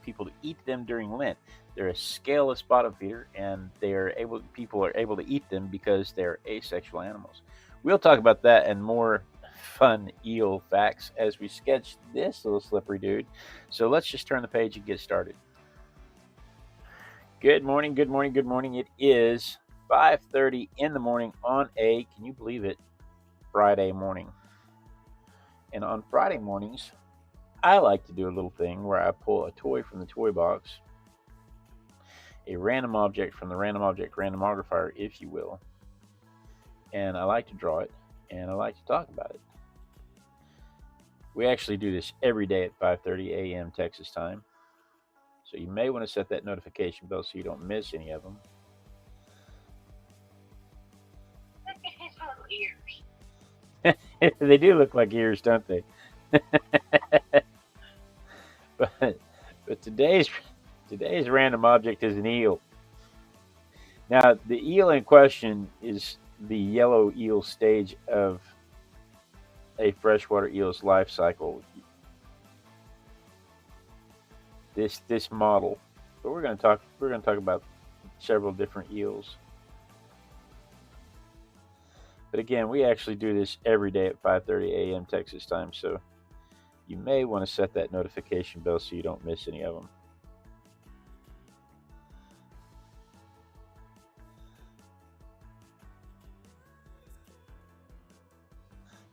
people to eat them during Lent. They're a scaleless bottom feeder, and people are able to eat them because they're asexual animals. We'll talk about that and more fun eel facts as we sketch this little slippery dude. So let's just turn the page and get started. Good morning, good morning, good morning. It is 5:30 in the morning on a, can you believe it, Friday morning. And on Friday mornings, I like to do a little thing where I pull a toy from the toy box, a random object from the Random Object Randomogrifier, if you will, and I like to draw it, and I like to talk about it. We actually do this every day at 5:30 a.m. Texas time, so you may want to set that notification bell so you don't miss any of them. Look at his little ears. They do look like ears, don't they? but today's random object is an eel. Now, the eel in question is the yellow eel stage of a freshwater eel's life cycle. This model, but we're going to talk about several different eels. But again, we actually do this every day at 5:30 a.m. Texas time, so you may want to set that notification bell so you don't miss any of them.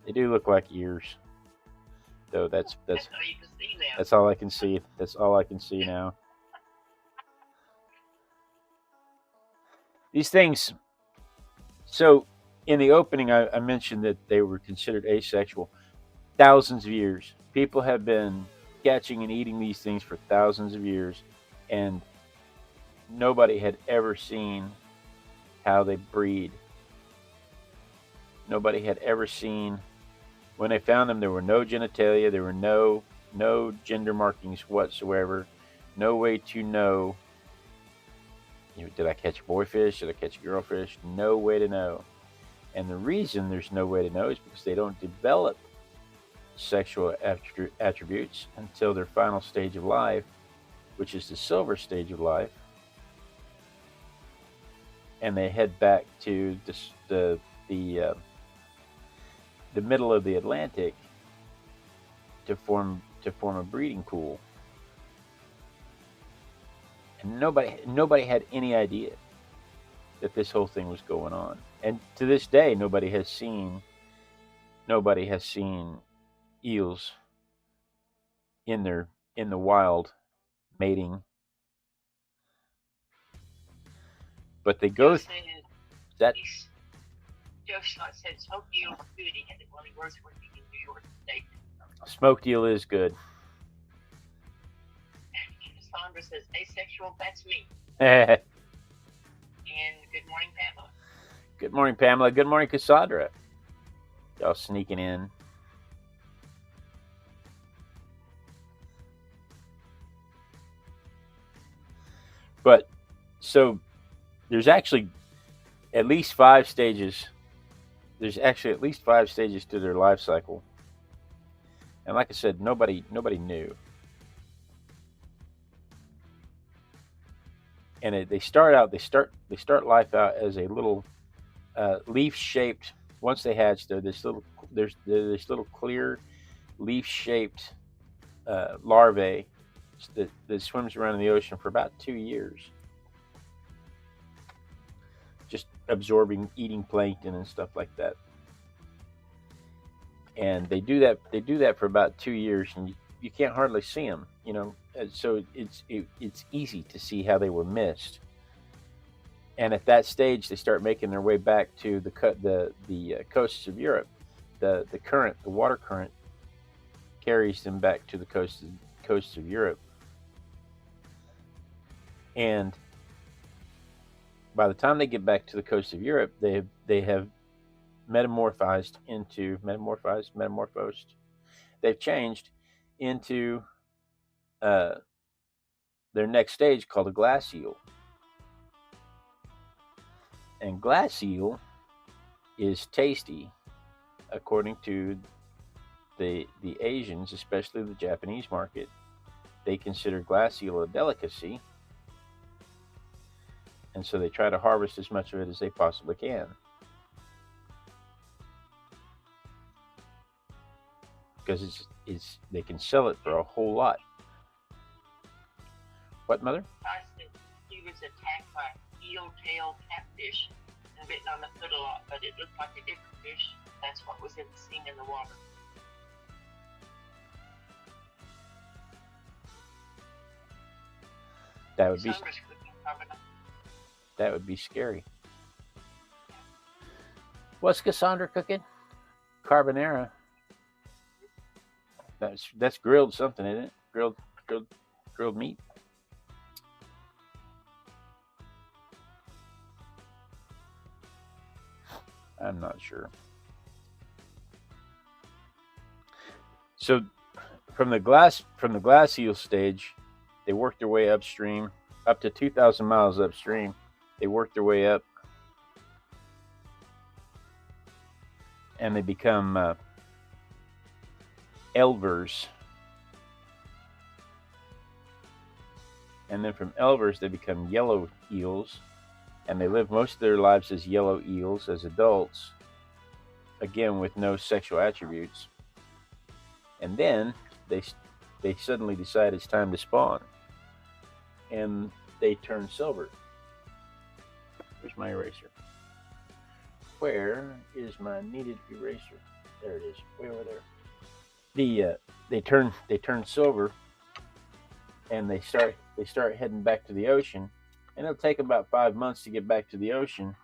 They do look like ears, though. That's all you can see now. That's all I can see. That's all I can see now. These things. So, in the opening, I mentioned that they were considered asexual. Thousands of years. People have been catching and eating these things for thousands of years, and nobody had ever seen how they breed. Nobody had ever seen. When they found them, there were no genitalia, there were no gender markings whatsoever, no way to know, did I catch a boy fish, did I catch a girl fish, no way to know. And the reason there's no way to know is because they don't develop sexual attributes until their final stage of life, which is the silver stage of life, and they head back to the middle of the Atlantic to form a breeding pool. And nobody had any idea that this whole thing was going on. And to this day, nobody has seen eels in the wild mating. But they go that Joe Scott said smoked eel is good. He had it while he works with me in New York State. Smoked eel is good. Cassandra says asexual, that's me. And good morning, Pamela. Good morning, Pamela. Good morning, Cassandra. Y'all sneaking in. But so there's actually at least 5 stages. There's actually at least 5 stages to their life cycle. And like I said, nobody knew. And they start life out as a little leaf-shaped. Once they hatch, they're this little clear leaf-shaped larvae that swims around in the ocean for about 2 years, just absorbing, eating plankton and stuff like that. And they do that for about 2 years, and you can't hardly see them, So it's easy to see how they were missed. And at that stage, they start making their way back to the coasts of Europe. The water current carries them back to the coasts of Europe. And by the time they get back to the coast of Europe, they have metamorphosed. They've changed into their next stage, called a glass eel. And glass eel is tasty, according to the Asians, especially the Japanese market. they consider glass eel a delicacy, and so they try to harvest as much of it as they possibly can. Because they can sell it for a whole lot. What, Mother? I said he was attacked by eel-tailed catfish and bitten on the foot a lot, but it looked like a different fish. That's what was seen in the water. That would be scary. What's Cassandra cooking? Carbonara. That's grilled something, isn't it? Grilled meat. I'm not sure. So from the glass eel stage, they work their way upstream, up to 2,000 miles upstream. They work their way up, and they become elvers. And then from elvers, they become yellow eels, and they live most of their lives as yellow eels as adults, again with no sexual attributes. And then they suddenly decide it's time to spawn, and they turn silver. Where's my eraser? Where is my needed eraser? There it is, way over there. They turn silver, and they start heading back to the ocean, and it'll take about 5 months to get back to the ocean.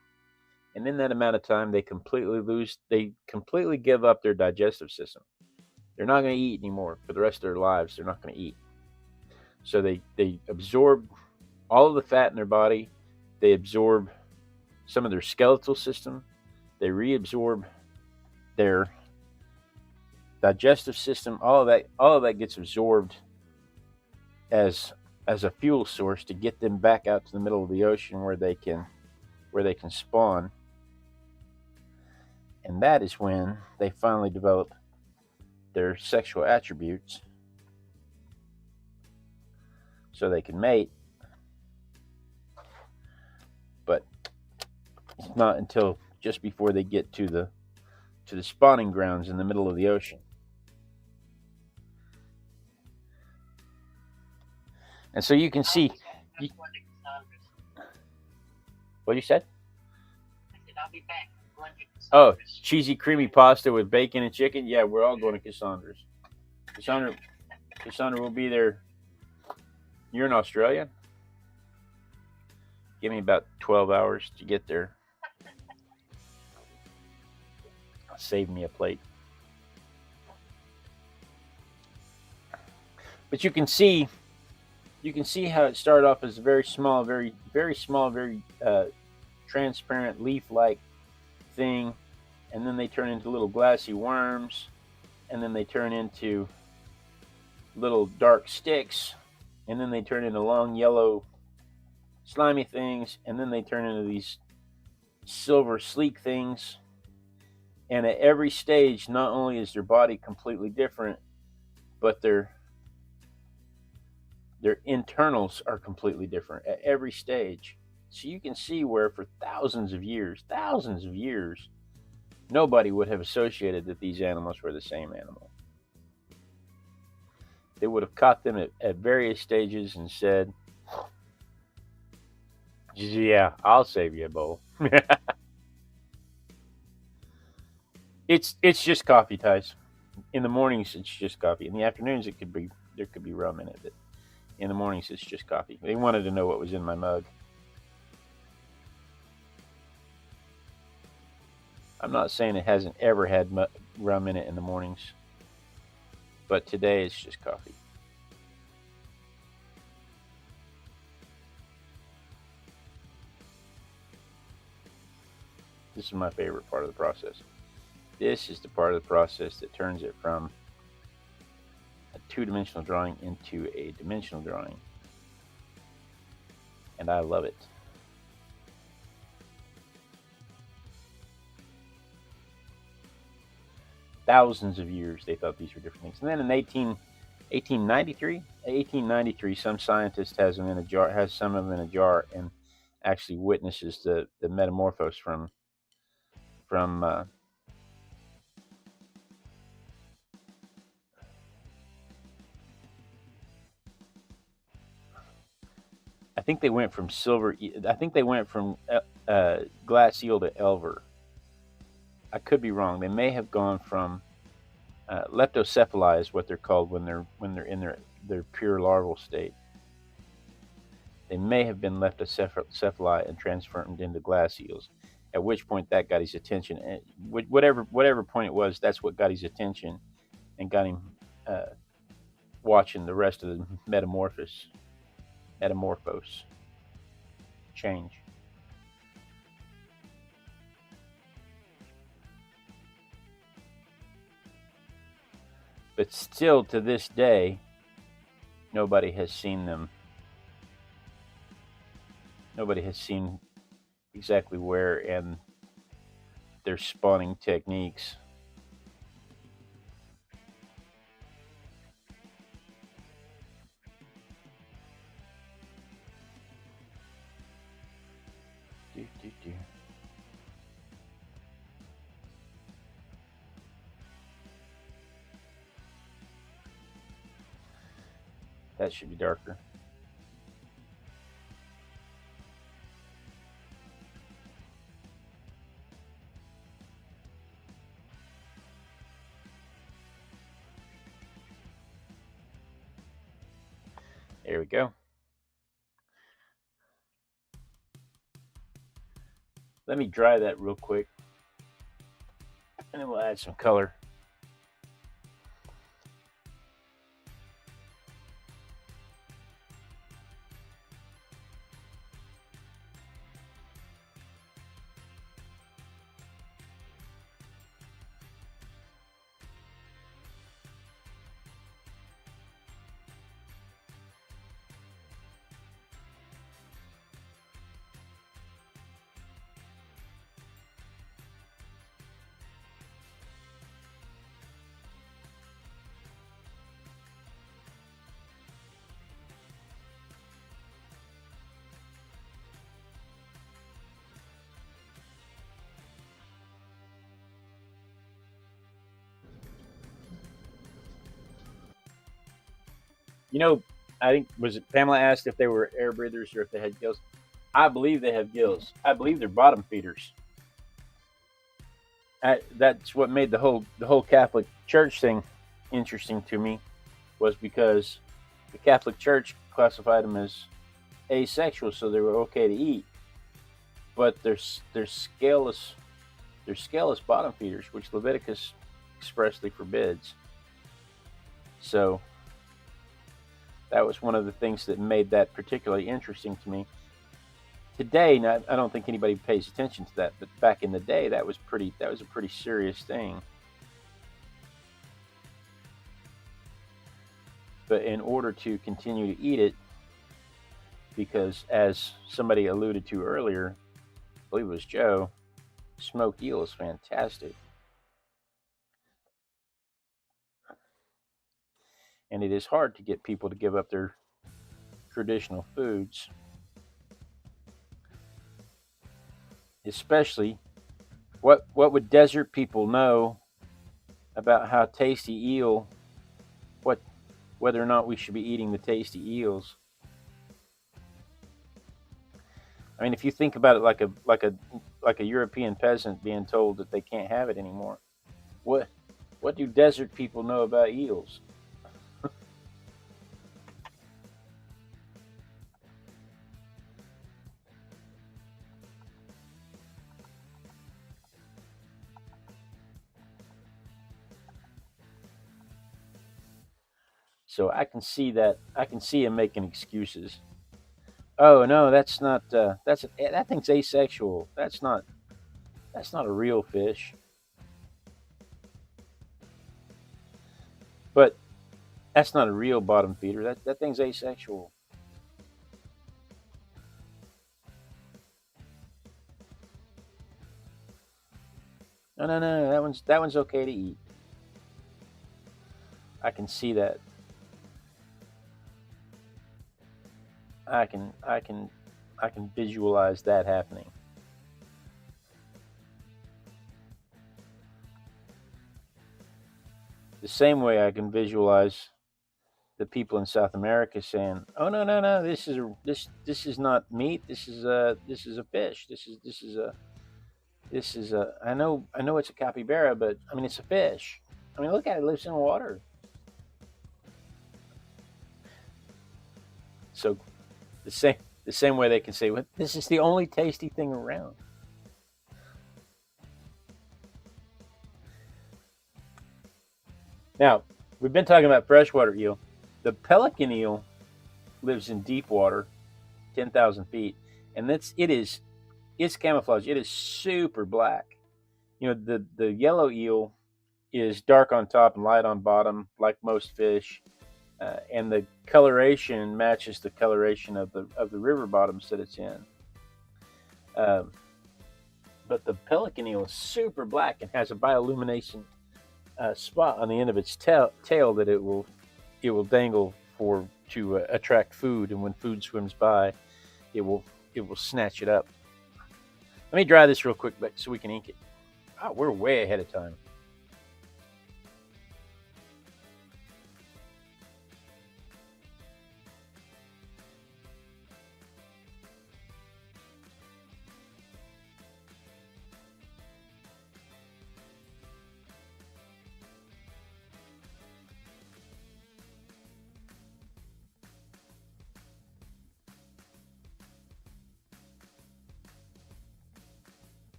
And in that amount of time, they completely give up their digestive system. They're not going to eat anymore for the rest of their lives. They're not going to eat. So they absorb all of the fat in their body. They absorb some of their skeletal system. They reabsorb their digestive system. All of that gets absorbed as a fuel source to get them back out to the middle of the ocean where they can spawn. And that is when they finally develop their sexual attributes so they can mate. But it's not until just before they get to the spawning grounds in the middle of the ocean. And so you can see. What you said? I said, I'll be back. Oh, cheesy creamy pasta with bacon and chicken. Yeah, we're all going to Cassandra's. Cassandra will be there. You're in Australia? Give me about 12 hours to get there. Save me a plate. But you can see how it started off as a very small, very, very small, very transparent leaf-like thing, and then they turn into little glassy worms, and then they turn into little dark sticks, and then they turn into long yellow slimy things, and then they turn into these silver sleek things. And at every stage, not only is their body completely different, but their internals are completely different at every stage. So you can see where for thousands of years, nobody would have associated that these animals were the same animal. They would have caught them at various stages and said, yeah, I'll save you a bowl. It's just coffee, Ties. In the mornings, it's just coffee. In the afternoons, there could be rum in it, but in the mornings, it's just coffee. They wanted to know what was in my mug. I'm not saying it hasn't ever had rum in it in the mornings, but today it's just coffee. This is my favorite part of the process. This is the part of the process that turns it from a two-dimensional drawing into a dimensional drawing. And I love it. Thousands of years they thought these were different things. And then in 1893. 1893. Some scientist has them in a jar. Has some of them in a jar and actually witnesses the metamorphose from. I think they went from silver. I think they went from glass eel to elver. I could be wrong. They may have gone from leptocephali is what they're called when they're in their pure larval state. They may have been leptocephali and transformed into glass eels. At which point that got his attention. And whatever point it was, that's what got his attention and got him uh, watching the rest of the metamorphose change. But still, to this day, nobody has seen them. Nobody has seen exactly where and their spawning techniques. Do, do, do. That should be darker. There we go. Let me dry that real quick, and then we'll add some color. You know, I think was it Pamela asked if they were air breathers or if they had gills. I believe they have gills. I believe they're bottom feeders. That's what made the whole Catholic Church thing interesting to me, was because the Catholic Church classified them as asexual, so they were okay to eat, but they're scaleless. They're scaleless bottom feeders, which Leviticus expressly forbids. So that was one of the things that made that particularly interesting to me. Today, now, I don't think anybody pays attention to that, but back in the day, that was a pretty serious thing. But in order to continue to eat it, because as somebody alluded to earlier, I believe it was Joe, smoked eel is fantastic. And it is hard to get people to give up their traditional foods, especially what would desert people know about how tasty eel, what whether or not we should be eating the tasty eels. I mean, if you think about it like a European peasant being told that they can't have it anymore, what what do desert people know about eels? So I can see that. I can see him making excuses. Oh no, that's not. That thing's asexual. That's not a real fish. But that's not a real bottom feeder. That thing's asexual. No, no, no. That one's okay to eat. I can see that. I can visualize that happening. The same way I can visualize the people in South America saying, "Oh no, this is not meat. This is a fish. This is a I know it's a capybara, but I mean it's a fish. I mean look at it, it lives in water." So the same way they can say, well, "This is the only tasty thing around." Now, we've been talking about freshwater eel. The pelican eel lives in deep water, 10,000 feet, and it's camouflage. It is super black. You know, the yellow eel is dark on top and light on bottom, like most fish, and the coloration matches the coloration of the river bottoms that it's in. Um, but the pelican eel is super black and has a bioluminescent spot on the end of its tail that it will dangle for to attract food, and when food swims by, it will snatch it up. Let me dry this real quick, so we can ink it. Oh, we're way ahead of time.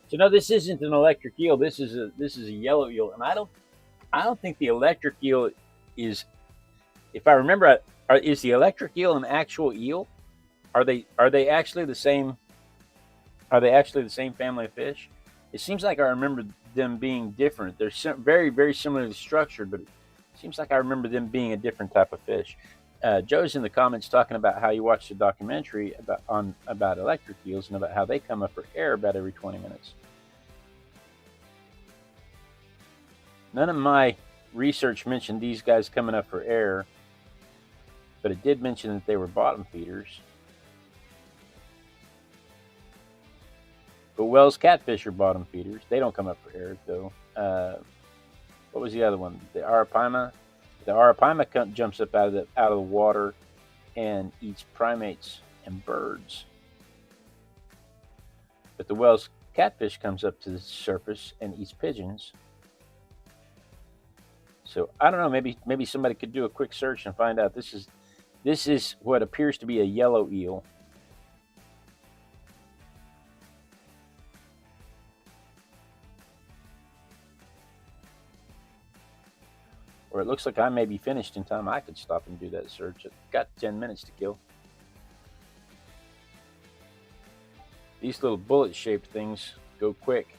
So no, this isn't an electric eel. This is a yellow eel, and I don't think the electric eel is. If I remember, is the electric eel an actual eel? Are they actually the same? Are they actually the same family of fish? It seems like I remember them being different. They're very similarly structured, but it seems like I remember them being a different type of fish. Joe's in the comments talking about how he watched a documentary about electric eels and about how they come up for air about every 20 minutes. None of my research mentioned these guys coming up for air, but it did mention that they were bottom feeders. But Wells catfish are bottom feeders. They don't come up for air, though. What was the other one? The arapaima. The arapaima jumps up out of the water and eats primates and birds. But the Wells catfish comes up to the surface and eats pigeons. So I don't know. Maybe somebody could do a quick search and find out. This is what appears to be a yellow eel. Or it looks like I may be finished in time. I could stop and do that search. I've got 10 minutes to kill. These little bullet-shaped things go quick.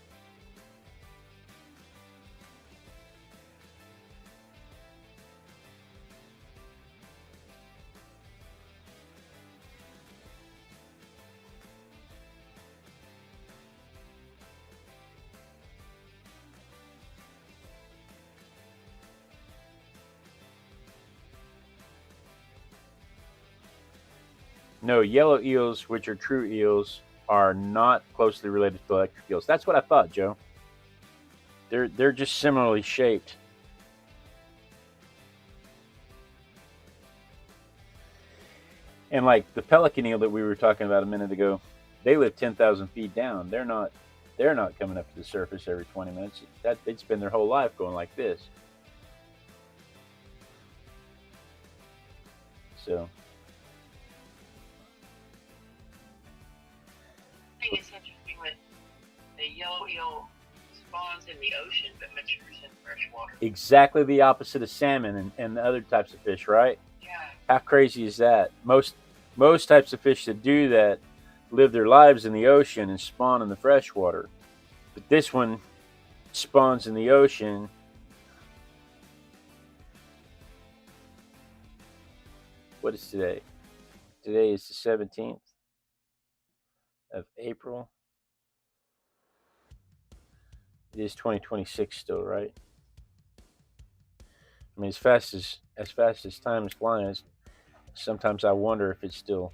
No, yellow eels, which are true eels, are not closely related to electric eels. That's what I thought, Joe. They're just similarly shaped. And like the pelican eel that we were talking about a minute ago, they live 10,000 feet down. They're not coming up to the surface every 20 minutes. They'd spend their whole life going like this. So I think it's interesting that the yellow eel spawns in the ocean but matures in freshwater. exactly the opposite of salmon and the other types of fish, right? Yeah. How crazy is that? Most types of fish that do that live their lives in the ocean and spawn in the freshwater. But this one spawns in the ocean. What is today? Today is the 17th of April. It is 2026 still, right? I mean, as fast as time is flying, sometimes I wonder if it's still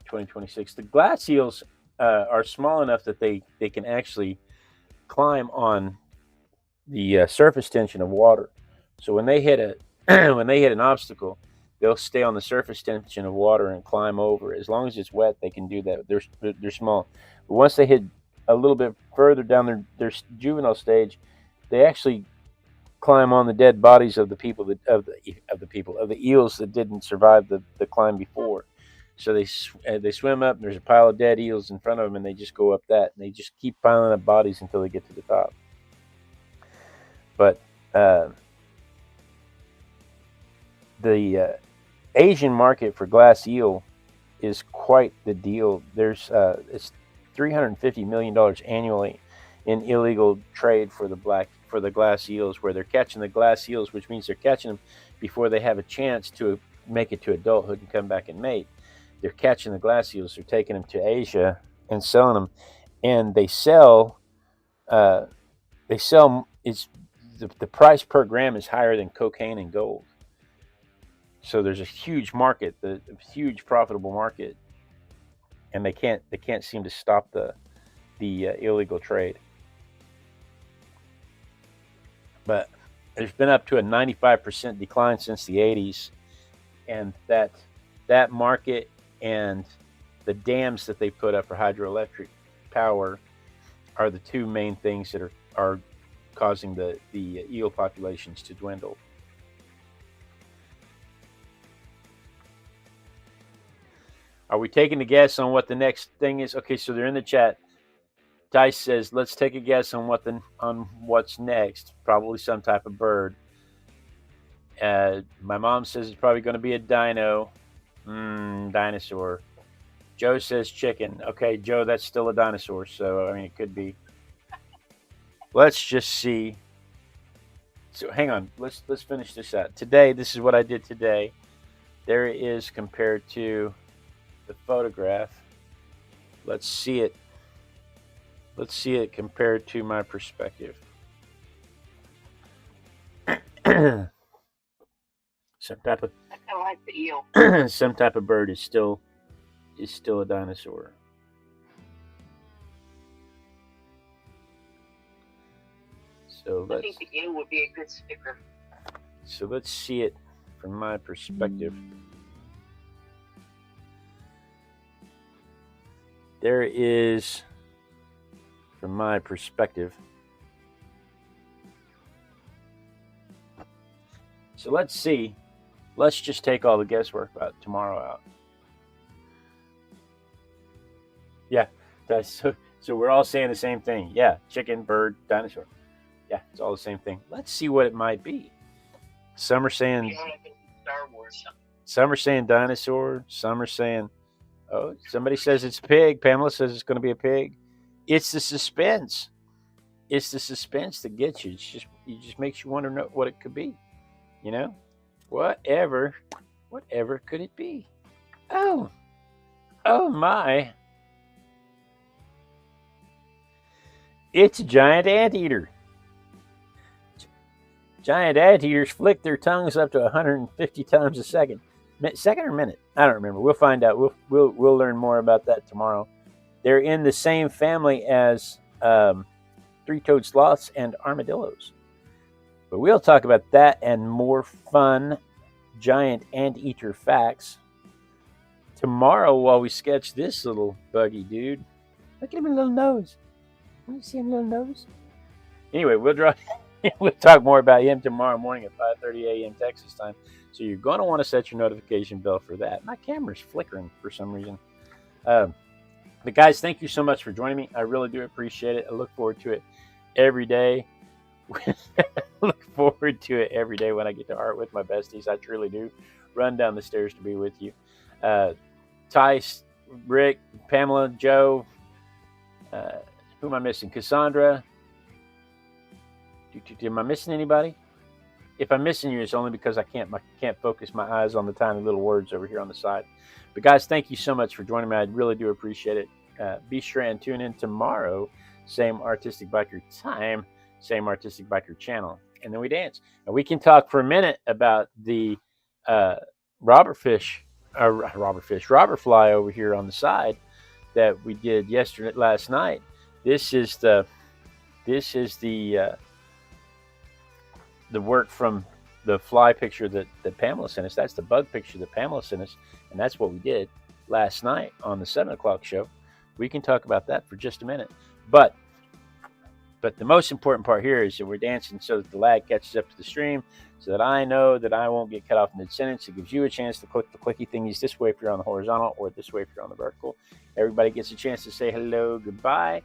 2026. The glass eels are small enough that they can actually climb on the surface tension of water. So when they hit a when they hit an obstacle, they'll stay on the surface tension of water and climb over. As long as it's wet, they can do that. They're small. But once they hit a little bit further down their juvenile stage, they actually climb on the dead bodies of the people of the eels that didn't survive the climb before. So they swim up, and there's a pile of dead eels in front of them, and they just go up that, and they just keep piling up bodies until they get to the top. But the Asian market for glass eel is quite the deal. There's it's $350 million annually in illegal trade for the glass eels, where they're catching the glass eels, which means they're catching them before they have a chance to make it to adulthood and come back and mate. They're catching the glass eels. They're taking them to Asia and selling them, and they sell. It's the price per gram is higher than cocaine and gold. So there's a huge market, a huge profitable market, and they can't seem to stop the illegal trade. But there's been up to a 95% decline since the 80s, and that market and the dams that they put up for hydroelectric power are the two main things that are causing the eel populations to dwindle. Are we taking a guess on what the next thing is? Okay, so they're in the chat. Dice says, "Let's take a guess on what's next. Probably some type of bird." My mom says it's probably going to be a dino. Dinosaur. Joe says chicken. Okay, Joe, that's still a dinosaur. So I mean, it could be. Let's just see. So hang on. Let's finish this out. Today, this is what I did today. There it is compared to the photograph. Let's see it. Let's see it compared to my perspective. Some type of I like the eel. some type of bird is still a dinosaur. So I think the eel would be a good sticker. So let's see it from my perspective. There is, from my perspective. So let's see. Let's just take all the guesswork about tomorrow out. Yeah, so we're all saying the same thing. Yeah, chicken, bird, dinosaur. Yeah, it's all the same thing. Let's see what it might be. Some are saying Star Wars. Some are saying dinosaur. Some are saying, oh, somebody says it's a pig. Pamela says it's going to be a pig. It's the suspense. It's the suspense that gets you. It just makes you wonder what it could be. You know, whatever could it be? Oh my! It's a giant anteater. Giant anteaters flick their tongues up to 150 times a second. Second or minute? I don't remember. We'll find out. We'll learn more about that tomorrow. They're in the same family as three-toed sloths and armadillos. But we'll talk about that and more fun giant anteater facts tomorrow while we sketch this little buggy dude. Look at him, little nose. Want to see him, little nose? Anyway, we'll talk more about him tomorrow morning at 5:30 a.m. Texas time. So you're going to want to set your notification bell for that. My camera's flickering for some reason. But guys, thank you so much for joining me. I really do appreciate it. I look forward to it every day. Look forward to it every day when I get to art with my besties. I truly do. Run down the stairs to be with you. Tice, Rick, Pamela, Joe. Who am I missing? Cassandra. Am I missing anybody? If I'm missing you, it's only because I can't focus my eyes on the tiny little words over here on the side. But guys, thank you so much for joining me. I really do appreciate it. Be sure and tune in tomorrow same artistic biker time, same artistic biker channel. And then we dance. And we can talk for a minute about the robber fly over here on the side that we did last night. This is the work from the fly picture that Pamela sent us. That's the bug picture that Pamela sent us, and that's what we did last night on the 7 o'clock show. We can talk about that for just a minute. But the most important part here is that we're dancing so that the lag catches up to the stream, so that I know that I won't get cut off mid-sentence. It gives you a chance to click the clicky thingies this way if you're on the horizontal, or this way if you're on the vertical. Everybody gets a chance to say hello, goodbye.